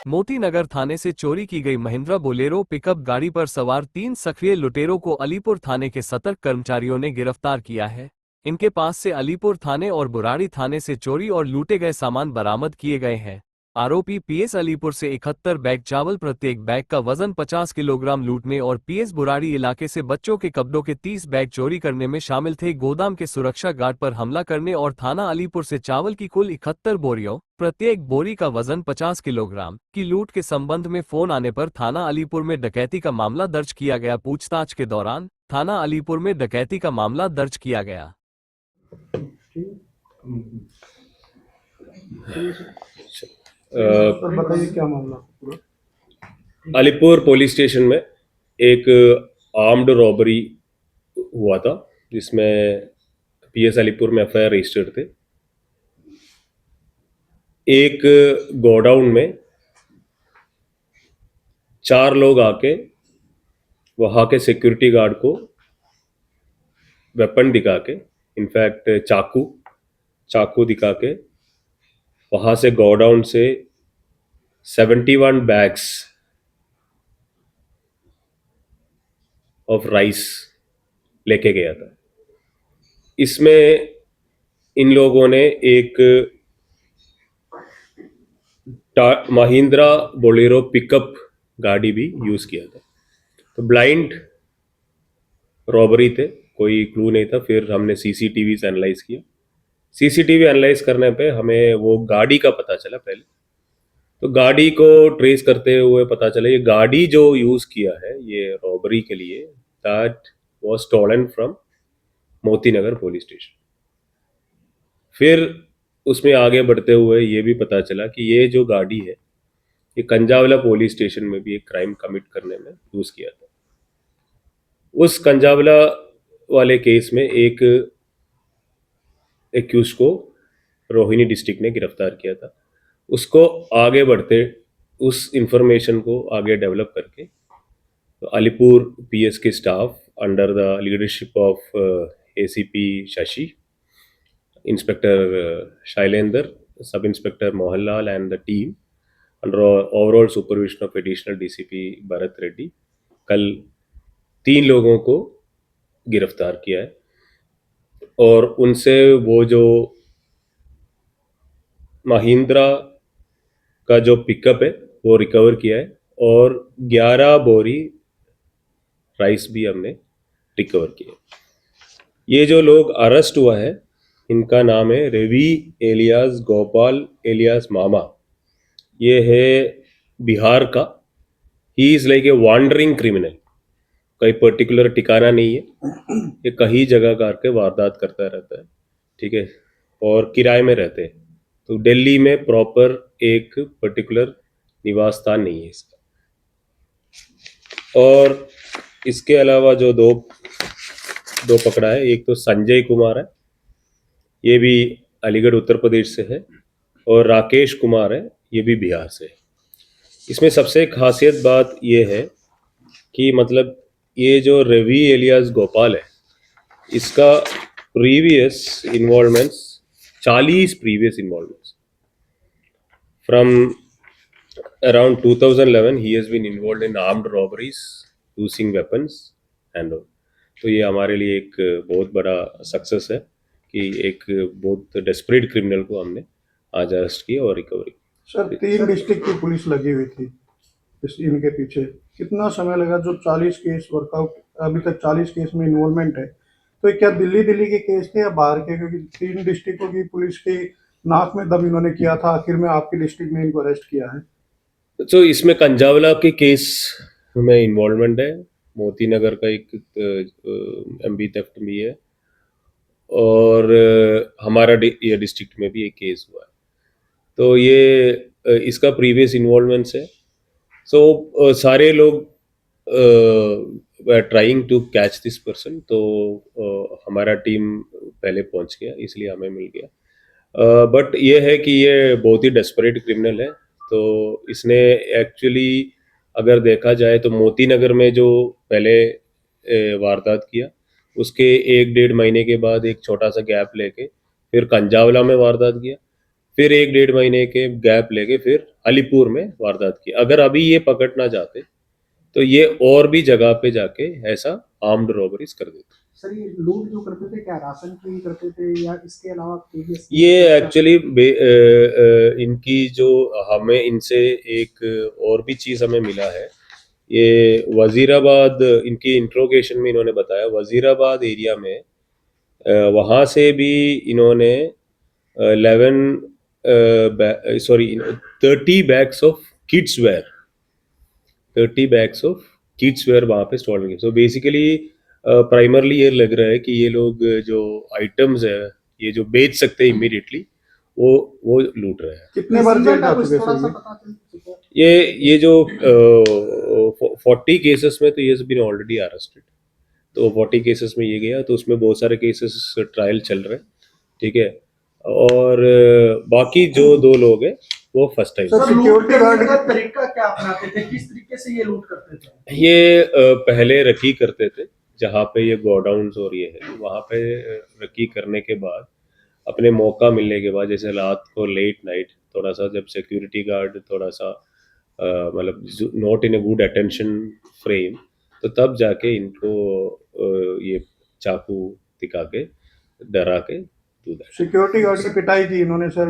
मोती नगर थाने से चोरी की गई महिंद्रा बोलेरो पिकअप गाड़ी पर सवार 3 सक्रिय लुटेरों को अलीपुर थाने के सतर्क कर्मचारियों ने गिरफ्तार किया है। इनके पास से अलीपुर थाने और बुराड़ी थाने से चोरी और लूटे गए सामान बरामद किए गए हैं। आरोपी पीएस अलीपुर से 71 बैग चावल, प्रत्येक बैग का वजन 50 किलोग्राम लूटने और पीएस बुराड़ी इलाके से बच्चों के कपड़ों के 30 बैग चोरी करने में शामिल थे। गोदाम के सुरक्षा गार्ड पर हमला करने और थाना अलीपुर से चावल की कुल 71 बोरियों, प्रत्येक बोरी का वजन 50 किलोग्राम की लूट के संबंध में फोन आने पर थाना अलीपुर में डकैती का मामला दर्ज किया गया। पूछताछ के दौरान थाना अलीपुर में डकैती का मामला दर्ज किया गया। बताइए क्या मामला पूरा। अलीपुर पुलिस स्टेशन में एक आर्म्ड रॉबरी हुआ था जिसमें पीएस अलीपुर में एफआईआर रजिस्टर्ड थे। एक गोडाउन में 4 लोग आके वहाँ के सिक्योरिटी गार्ड को वेपन दिखा के, इनफैक्ट चाकू दिखा के वहाँ से गोडाउन से 71 बैग्स ऑफ राइस लेके गया था। इसमें इन लोगों ने एक महिंद्रा बोलेरो पिकअप गाड़ी भी यूज किया था। तो ब्लाइंड रॉबरी थे, कोई क्लू नहीं था। फिर हमने सीसीटीवी से एनालाइज किया। सीसीटीवी एनालाइज करने पे हमें वो गाड़ी का पता चला पहले। तो गाड़ी को ट्रेस करते हुए पता चला ये गाड़ी जो यूज किया है ये रॉबरी के लिए, that was stolen from Moti Nagar police station. फिर उसमें आगे बढ़ते हुए ये भी पता चला कि ये जो गाड़ी है ये कंजावला पुलिस स्टेशन में भी एक क्राइम कमिट करने में यूज किया था। उस कंजावला वाले केस में एक एक्यूज को रोहिणी डिस्ट्रिक्ट ने गिरफ्तार किया था। उसको आगे बढ़ते उस इंफॉर्मेशन को आगे डेवलप करके तो अलीपुर पीएस के staff under the leadership of ACP Shashi, inspector Shailender, sub inspector Mohanlal and the team under overall supervision of additional DCP Bharat Reddy कल 3 लोगों को गिरफ्तार किया है और उनसे वो जो महिंद्रा का जो पिकअप है वो रिकवर किया है और 11 बोरी राइस भी हमने रिकवर किया। ये जो लोग अरेस्ट हुआ है इनका नाम है रवि एलियास गोपाल एलियास मामा। ये है बिहार का। He is like a wandering criminal, कोई पर्टिकुलर ठिकाना नहीं है, ये कहीं जगह करके वारदात करता रहता है, ठीक है, और किराए में रहते हैं। तो दिल्ली में प्रॉपर एक पर्टिकुलर निवास स्थान नहीं है इसका। और इसके अलावा जो दो पकड़ा है, एक तो संजय कुमार है, ये भी अलीगढ़ उत्तर प्रदेश से है, और राकेश कुमार है, ये भी बिहार से है। इसमें सबसे खासियत बात ये है कि मतलब ये जो रवि एलियास गोपाल है इसका previous involvements 40 previous involvements from around 2011 he has been involved in armed robberies using weapons and all. तो ये हमारे लिए एक बहुत बड़ा सक्सेस है कि एक बहुत डेस्परेट क्रिमिनल को हमने आज अरेस्ट किया और रिकवरी। सर 3 डिस्ट्रिक्ट की पुलिस लगी हुई थी इनके पीछे, कितना समय लगा? जो 40 केस वर्कआउट, अभी तक 40 केस में इन्वॉल्वमेंट है, तो क्या दिल्ली के केस थे या बाहर के? क्योंकि 3 डिस्ट्रिक्टों की पुलिस की नाक में दम इन्होंने किया था, आखिर में आपकी डिस्ट्रिक्ट ने इनको अरेस्ट किया है। तो इसमें कंजावला के केस में इन्वॉल्वमेंट है, मोती नगर का एक एमबी थेफ्ट भी है, और हमारा ये डिस्ट्रिक्ट में भी एक केस हुआ है। तो ये इसका प्रीवियस इन्वॉल्वमेंट्स है। सो सारे लोग trying to catch this person. तो हमारा टीम पहले पहुंच गया, इसलिए हमें मिल गया। बट ये है कि ये बहुत ही डेस्परेट क्रिमिनल है। तो इसने एक्चुअली अगर देखा जाए तो मोती नगर में जो पहले वारदात किया उसके 1-1.5 महीने के बाद एक छोटा सा गैप लेके फिर कंजावला में वारदात किया, फिर 1-1.5 महीने के गैप लेके फिर अलीपुर में वारदात की। अगर अभी ये पकड़ना चाहते तो ये और भी जगह पे जाके ऐसा आर्म्ड रॉबरीज कर देते। सर ये लूट जो करते थे क्या राशन की करते थे या इसके अलावा previous ये एक्चुअली इनकी जो हमें इनसे एक और भी चीज़ हमें मिला है। ये वजीराबाद, इनकी इंट्रोगेशन में इन्होंने बताया वजीराबाद एरिया में वहाँ से भी इन्होंने 30 bags of kids where 30 bags of kids where वहाँ पे स्टॉल किए। सो बेसिकली प्राइमरली ये लग रहा है कि ये लोग जो आइटम्स है ये जो बेच सकते हैं इमीडिएटली वो लूट रहे हैं। कितने बार जेल जा चुके थोड़ा सर सा ये? पता चल चुका है? ये जो 40 केसेस में तो ये बीन ऑलरेडी अरेस्टेड। तो 40 केसेस में ये गया, तो उसमें बहुत सारे केसेस ट्रायल चल रहे हैं, ठीक है। और बाकी जो 2 लोग हैं वो फर्स्ट टाइम। सर, सर लूट सिक्योरिटी करने गार्ड का तरीका क्या अपनाते थे, किस तरीके से ये लूट करते थे? ये पहले रखी करते थे जहाँ पे ये गोडाउन्स और ये है वहाँ पे रखी करने के बाद अपने मौका मिलने के बाद जैसे रात को लेट नाइट थोड़ा सा जब सिक्योरिटी गार्ड थोड़ा सा मतलब not in a good attention frame, तो तब जाके इनको ये चाकू दिखा के डरा के दूध। सिक्योरिटी गार्ड की पिटाई की इन्होंने सर।